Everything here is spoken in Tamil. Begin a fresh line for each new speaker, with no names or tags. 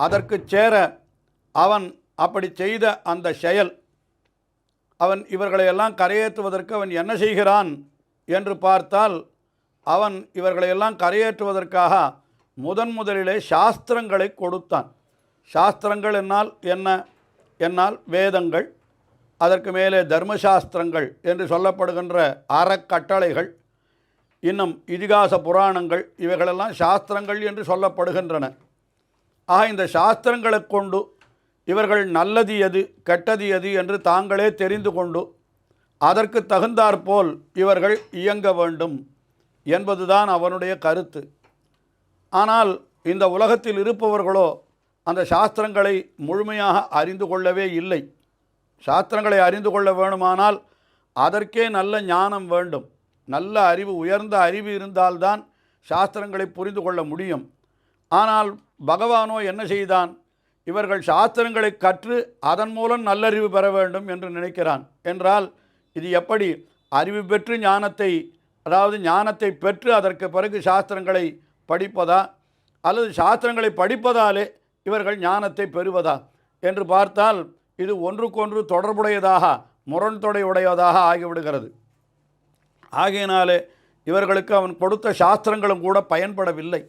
அதற்கு சேர அவன் அப்படி செய்த அந்த செயல், அவன் இவர்களையெல்லாம் கரையேற்றுவதற்கு அவன் என்ன செய்கிறான் என்று பார்த்தால், அவன் இவர்களையெல்லாம் கரையேற்றுவதற்காக முதலிலே சாஸ்திரங்களை கொடுத்தான். சாஸ்திரங்கள் என்னால் வேதங்கள், அதற்கு மேலே தர்மசாஸ்திரங்கள் என்று சொல்லப்படுகின்ற அறக்கட்டளைகள், இன்னும் இதிகாச புராணங்கள், இவைகளெல்லாம் சாஸ்திரங்கள் என்று சொல்லப்படுகின்றன. ஆக இந்த சாஸ்திரங்களை கொண்டு இவர்கள் நல்லது எது கெட்டது எது என்று தாங்களே தெரிந்து கொண்டு அதற்கு தகுந்தாற்போல் இவர்கள் இயங்க வேண்டும் என்பதுதான் அவனுடைய கருத்து. ஆனால் இந்த உலகத்தில் இருப்பவர்களோ அந்த சாஸ்திரங்களை முழுமையாக அறிந்து கொள்ளவே இல்லை. சாஸ்திரங்களை அறிந்து கொள்ள வேணுமானால் அதற்கே நல்ல ஞானம் வேண்டும், நல்ல அறிவு, உயர்ந்த அறிவு இருந்தால்தான் சாஸ்திரங்களை புரிந்து கொள்ள முடியும். ஆனால் பகவானோ என்ன செய்தான்? இவர்கள் சாஸ்திரங்களை கற்று அதன் மூலம் நல்லறிவு பெற வேண்டும் என்று நினைக்கிறான். என்றால் இது எப்படி? அறிவு பெற்று ஞானத்தை, அதாவது ஞானத்தை பெற்று அதற்கு பிறகு சாஸ்திரங்களை படிப்பதா, அல்லது சாஸ்திரங்களை படிப்பதாலே இவர்கள் ஞானத்தை பெறுவதா என்று பார்த்தால் இது ஒன்றுக்கொன்று தொடர்புடையதாக, முரண்தொடையுடையதாக ஆகிவிடுகிறது. ஆகையினாலே இவர்களுக்கு அவன் கொடுத்த சாஸ்திரங்களும் கூட பயன்படவில்லை.